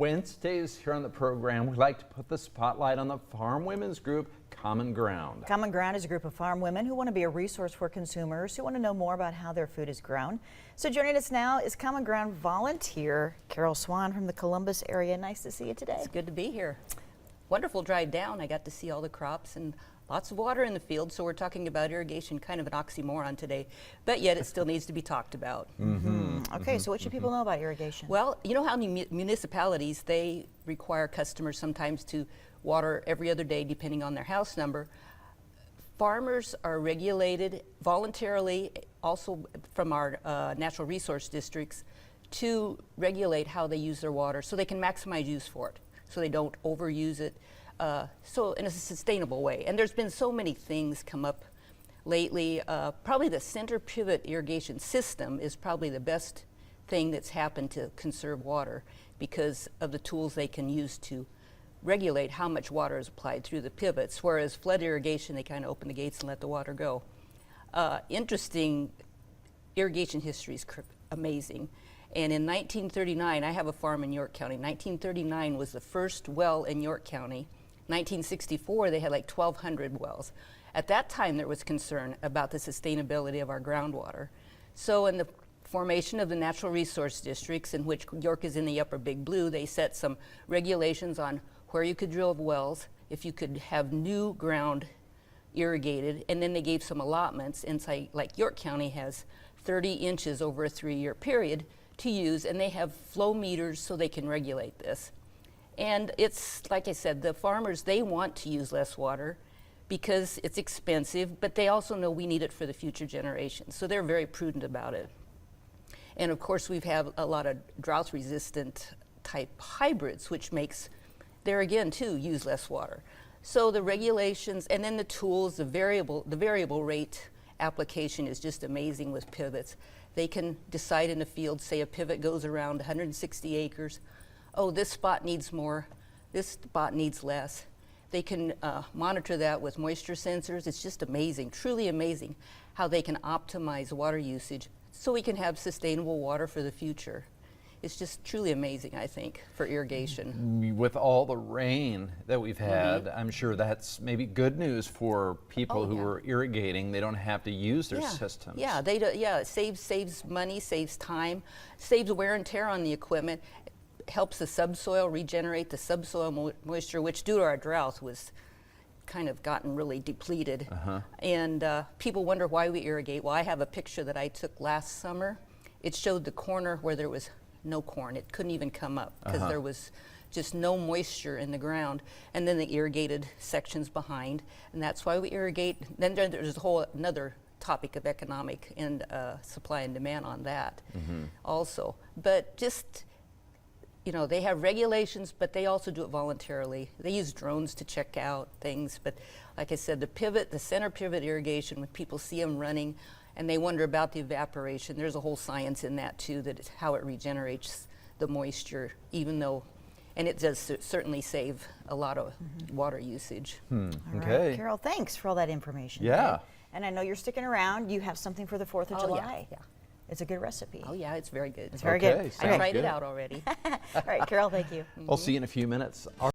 Wednesdays here on the program, we like to put the spotlight on the farm women's group, Common Ground. Common Ground is a group of farm women who want to be a resource for consumers who want to know more about how their food is grown. So joining us now is Common Ground volunteer Karol Swan from the Columbus area. Nice to see you today. It's good to be here. Wonderful drive down. I got to see all the crops and lots of water in the field, so we're talking about irrigation, kind of an oxymoron today, but yet it still needs to be talked about. Okay, so what should people know about irrigation? Well, you know how municipalities, they require customers sometimes to water every other day depending on their house number. Farmers are regulated voluntarily, also from our natural resource districts, to regulate how they use their water so they can maximize use for it, so they don't overuse it. So in a sustainable way. And there's been so many things come up lately. Probably the center pivot irrigation system is probably the best thing that's happened to conserve water because of the tools they can use to regulate how much water is applied through the pivots, whereas flood irrigation, they kind of open the gates and let the water go. Interesting irrigation history is amazing. And in 1939, I have a farm in York County. 1939 was the first well in York County. 1964, they had like 1,200 wells. At that time, there was concern about the sustainability of our groundwater. So in the formation of the natural resource districts, in which York is in the upper Big Blue, they set some regulations on where you could drill wells, if you could have new ground irrigated, and then they gave some allotments. And say, like York County has 30 inches over a 3-year period to use, and they have flow meters so they can regulate this. And it's, like I said, the farmers, they want to use less water because it's expensive, but they also know we need it for the future generations. So they're very prudent about it. And of course, we've had a lot of drought-resistant type hybrids, which makes, there again, too, use less water. So the regulations, and then the tools, the variable rate application is just amazing with pivots. They can decide in the field, say a pivot goes around 160 acres, oh, this spot needs more, this spot needs less. They can monitor that with moisture sensors. It's just amazing, truly amazing, how they can optimize water usage so we can have sustainable water for the future. It's just truly amazing, I think, for irrigation. With all the rain that we've had, I'm sure that's maybe good news for people who are irrigating. They don't have to use their systems. Yeah, it saves money, saves time, saves wear and tear on the equipment, helps the subsoil regenerate the subsoil moisture, which due to our drought was kind of gotten really depleted. And people wonder why we irrigate. Well, I have a picture that I took last summer. It showed the corner where there was no corn. It couldn't even come up because there was just no moisture in the ground. And then the irrigated sections behind, and that's why we irrigate. Then there's a whole another topic of economic and supply and demand on that also. But just, you know, they have regulations, but they also do it voluntarily. They use drones to check out things, but like I said, the center pivot irrigation, when people see them running and they wonder about the evaporation, there's a whole science in that too, that it's how it regenerates the moisture, even though, and it does certainly save a lot of water usage. All Okay. right, Karol, thanks for all that information. Yeah. And I know you're sticking around. You have something for the 4th of July. Yeah. It's a good recipe. Oh yeah, it's very good. It's very Okay, good. sounds I tried good. it out already. All right, Karol, thank you. We'll see you in a few minutes.